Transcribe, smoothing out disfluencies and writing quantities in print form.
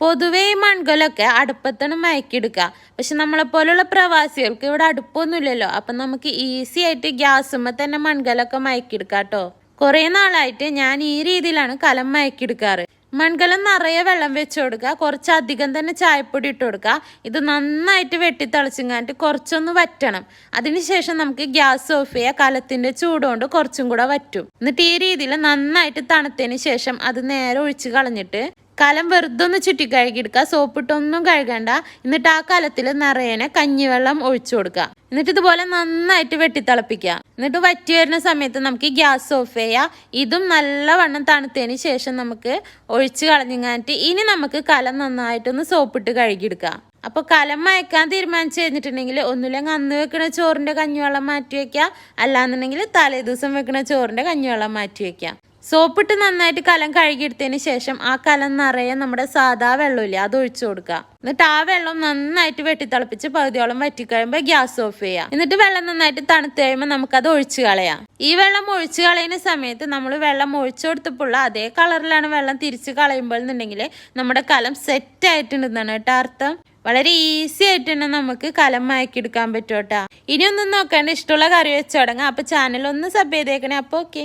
പൊതുവേ ഈ മൺകലൊക്കെ അടുപ്പത്താണ് മയക്കിയെടുക്കുക. പക്ഷെ നമ്മളെപ്പോലുള്ള പ്രവാസികൾക്ക് ഇവിടെ അടുപ്പൊന്നുമില്ലല്ലോ. അപ്പം നമുക്ക് ഈസി ആയിട്ട് ഗ്യാസുമ്മ തന്നെ മൺകലൊക്കെ മയക്കിയെടുക്കാം കേട്ടോ. കുറേ നാളായിട്ട് ഞാൻ ഈ രീതിയിലാണ് കലം മയക്കിയെടുക്കാറ്. മൺകലം നിറയെ വെള്ളം വെച്ച് കൊടുക്കുക, കുറച്ചധികം തന്നെ ചായപ്പൊടി ഇട്ട് കൊടുക്കുക. ഇത് നന്നായിട്ട് വെട്ടിത്തിളച്ചിങ്ങാണ്ട് കുറച്ചൊന്ന് വറ്റണം. അതിനുശേഷം നമുക്ക് ഗ്യാസ് ഓഫ് ചെയ്യുക. കലത്തിൻ്റെ ചൂടുകൊണ്ട് കുറച്ചും കൂടെ വറ്റും. എന്നിട്ട് ഈ രീതിയിൽ നന്നായിട്ട് തണുത്തതിന് ശേഷം അത് നേരെ ഒഴിച്ച് കളഞ്ഞിട്ട് കലം വെറുതെ ഒന്ന് ചുറ്റി കഴുകിയെടുക്കുക. സോപ്പിട്ടൊന്നും കഴുകണ്ട. എന്നിട്ട് ആ കലത്തിൽ നിറയെ കഞ്ഞിവെള്ളം ഒഴിച്ചു കൊടുക്കുക. എന്നിട്ട് ഇതുപോലെ നന്നായിട്ട് വെട്ടിത്തിളപ്പിക്കുക. എന്നിട്ട് വറ്റി വരുന്ന സമയത്ത് നമുക്ക് ഗ്യാസ് ഓഫ് ചെയ്യാം. ഇതും നല്ലവണ്ണം തണുത്തതിന് ശേഷം നമുക്ക് ഒഴിച്ച് കളഞ്ഞിങ്ങായിട്ട് ഇനി നമുക്ക് കലം നന്നായിട്ടൊന്ന് സോപ്പിട്ട് കഴുകിയെടുക്കുക. അപ്പോൾ കലം മയക്കാൻ തീരുമാനിച്ചു കഴിഞ്ഞിട്ടുണ്ടെങ്കിൽ ഒന്നുമില്ലെങ്കിൽ അന്ന് വെക്കുന്ന ചോറിൻ്റെ കഞ്ഞിവെള്ളം മാറ്റി വയ്ക്കുക, അല്ലാന്നുണ്ടെങ്കിൽ തലേ ദിവസം വെക്കുന്ന ചോറിൻ്റെ കഞ്ഞിവെള്ളം മാറ്റി വയ്ക്കുക. സോപ്പിട്ട് നന്നായിട്ട് കലം കഴുകിയെടുത്തതിന് ശേഷം ആ കലം നിറയെ നമ്മുടെ സാധാ വെള്ളമില്ലേ അത് ഒഴിച്ചു കൊടുക്കുക. എന്നിട്ട് ആ വെള്ളം നന്നായിട്ട് വെട്ടിത്തിളപ്പിച്ച് പകുതിയോളം വറ്റിക്കഴിയുമ്പോൾ ഗ്യാസ് ഓഫ് ചെയ്യുക. എന്നിട്ട് വെള്ളം നന്നായിട്ട് തണുത്ത് കഴിയുമ്പോൾ നമുക്കത് ഒഴിച്ചു കളയാം. ഈ വെള്ളം ഒഴിച്ചു കളയുന്ന സമയത്ത് നമ്മൾ വെള്ളം ഒഴിച്ചു കൊടുത്തപ്പോൾ അതേ കളറിലാണ് വെള്ളം തിരിച്ച് കളയുമ്പോൾ എന്നുണ്ടെങ്കിൽ നമ്മുടെ കലം സെറ്റ് ആയിട്ടുണ്ടെന്നാണ് കേട്ടോ അർത്ഥം. വളരെ ഈസി ആയിട്ട് തന്നെ നമുക്ക് കലം മയക്കിയെടുക്കാൻ പറ്റും കേട്ടോ. ഇനിയൊന്നും നോക്കാണ്ട് ഇഷ്ടമുള്ള കറി വെച്ച് തുടങ്ങാം. അപ്പോൾ ചാനൽ ഒന്ന് സബ് ചെയ്തേക്കണേ. അപ്പോൾ ഓക്കെ.